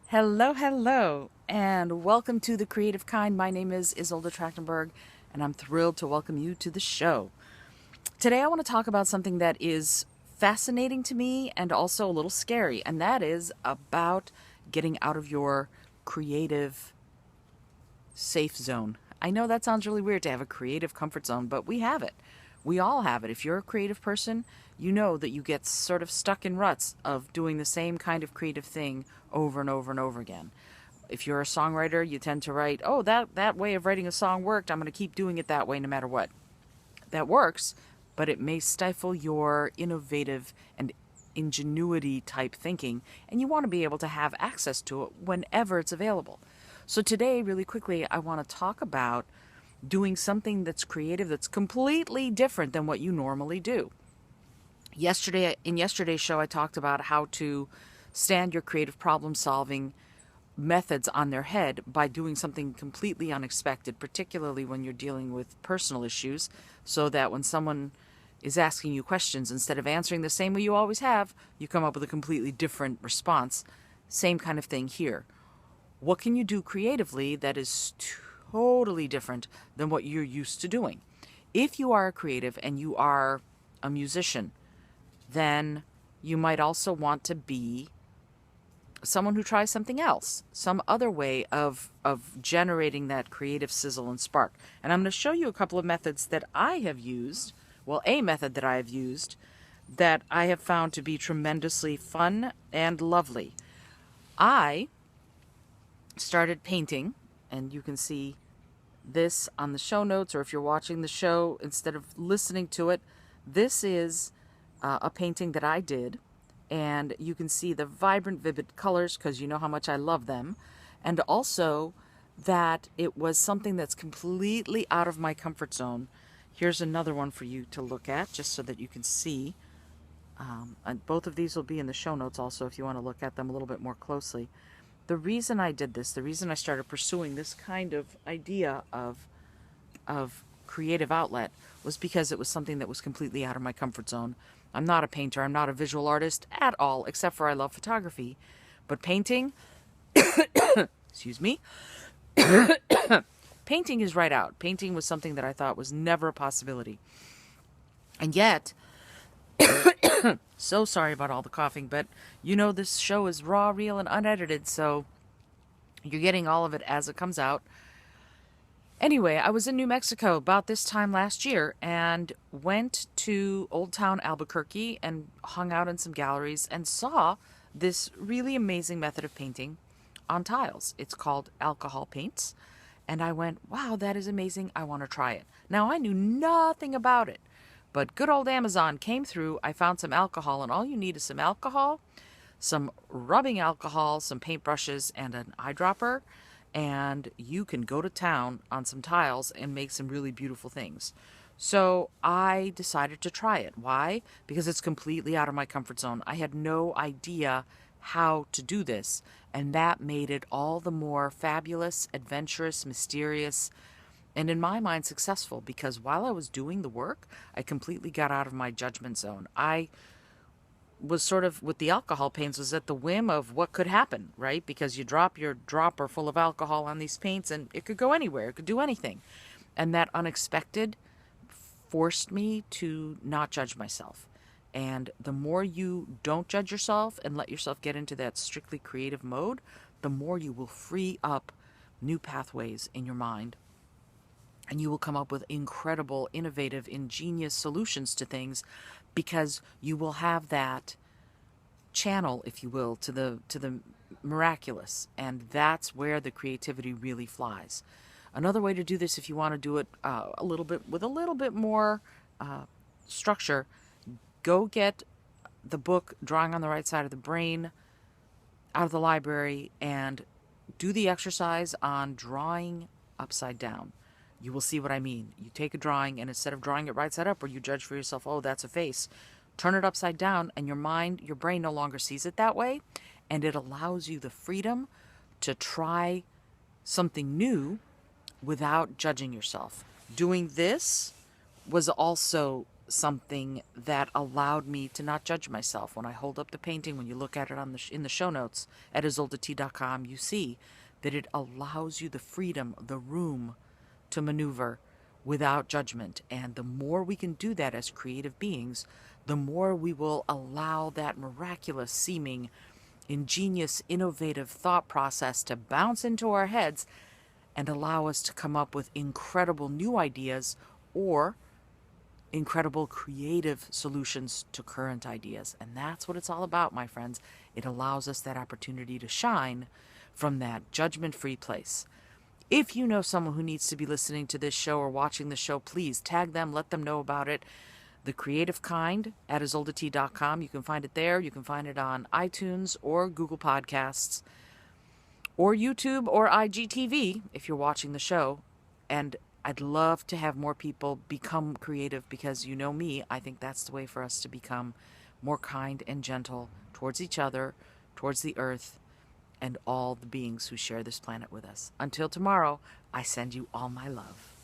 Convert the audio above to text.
Hello, hello, and welcome to The Creative Kind. My name is Isolde Trachtenberg, and I'm thrilled to welcome you to the show. Today, I want to talk about something that is fascinating to me and also a little scary, and that is about getting out of your creative safe zone. I know that sounds really weird to have a creative comfort zone, but we have it. We all have it. If you're a creative person, you know that you get sort of stuck in ruts of doing the same kind of creative thing over and over and over again. If you're a songwriter, you tend to write, oh, that way of writing a song worked. I'm going to keep doing it that way no matter what. That works, but it may stifle your innovative and ingenuity type thinking, and you want to be able to have access to it whenever it's available. So, today, really quickly, I want to talk about doing something that's creative that's completely different than what you normally do. In yesterday's show, I talked about how to stand your creative problem solving methods on their head by doing something completely unexpected, particularly when you're dealing with personal issues, so that when someone is asking you questions, instead of answering the same way you always have, you come up with a completely different response. Same kind of thing here. What can you do creatively that is totally different than what you're used to doing? If you are a creative and you are a musician, then you might also want to be someone who tries something else, some other way of generating that creative sizzle and spark. And I'm going to show you a couple of methods that I have used. Well, a method that I have used that I have found to be tremendously fun and lovely. I started painting, and you can see this on the show notes, or if you're watching the show instead of listening to it, this is a painting that I did, and you can see the vibrant, vivid colors because you know how much I love them, and also that it was something that's completely out of my comfort zone. Here's another one for you to look at just so that you can see. And both of these will be in the show notes also if you want to look at them a little bit more closely. The reason I did this, the reason I started pursuing this kind of idea of creative outlet was because it was something that was completely out of my comfort zone. I'm not a painter, I'm not a visual artist at all, except for I love photography. But painting, excuse me, painting is right out. Painting was something that I thought was never a possibility. And yet, so sorry about all the coughing, but you know this show is raw, real, and unedited, so you're getting all of it as it comes out. Anyway, I was in New Mexico about this time last year and went to Old Town Albuquerque and hung out in some galleries and saw this really amazing method of painting on tiles. It's called alcohol paints. And I went, wow, that is amazing. I want to try it. Now, I knew nothing about it, but good old Amazon came through. I found some alcohol, and all you need is some alcohol, some rubbing alcohol, some paintbrushes, and an eyedropper, and you can go to town on some tiles and make some really beautiful things. So I decided to try it. Why? Because it's completely out of my comfort zone. I had no idea how to do this, and that made it all the more fabulous, adventurous, mysterious, and in my mind successful, because while I was doing the work, I completely got out of my judgment zone. I was sort of, with the alcohol paints, was at the whim of what could happen, right? Because you drop your dropper full of alcohol on these paints and it could go anywhere, it could do anything. And that unexpected forced me to not judge myself. And the more you don't judge yourself and let yourself get into that strictly creative mode, the more you will free up new pathways in your mind. And you will come up with incredible, innovative, ingenious solutions to things because you will have that channel, if you will, to the miraculous, and that's where the creativity really flies. Another way to do this, if you want to do it a little bit with a little bit more structure, go get the book Drawing on the Right Side of the Brain out of the library and do the exercise on drawing upside down. You will see what I mean. You take a drawing, and instead of drawing it right side up where you judge for yourself, oh, that's a face, turn it upside down, and your brain no longer sees it that way, and it allows you the freedom to try something new without judging yourself. Doing this was also something that allowed me to not judge myself. When I hold up the painting, when you look at it on in the show notes at IsoldeT.com, you see that it allows you the freedom, the room to maneuver without judgment. And the more we can do that as creative beings, the more we will allow that miraculous seeming, ingenious, innovative thought process to bounce into our heads and allow us to come up with incredible new ideas or incredible creative solutions to current ideas. And that's what it's all about, my friends. It allows us that opportunity to shine from that judgment-free place. If you know someone who needs to be listening to this show or watching the show, please tag them, let them know about it. The Creative Kind at IsoldeT.com. You can find it there. You can find it on iTunes or Google Podcasts or YouTube or IGTV if you're watching the show. And I'd love to have more people become creative because you know me, I think that's the way for us to become more kind and gentle towards each other, towards the earth, and all the beings who share this planet with us. Until tomorrow, I send you all my love.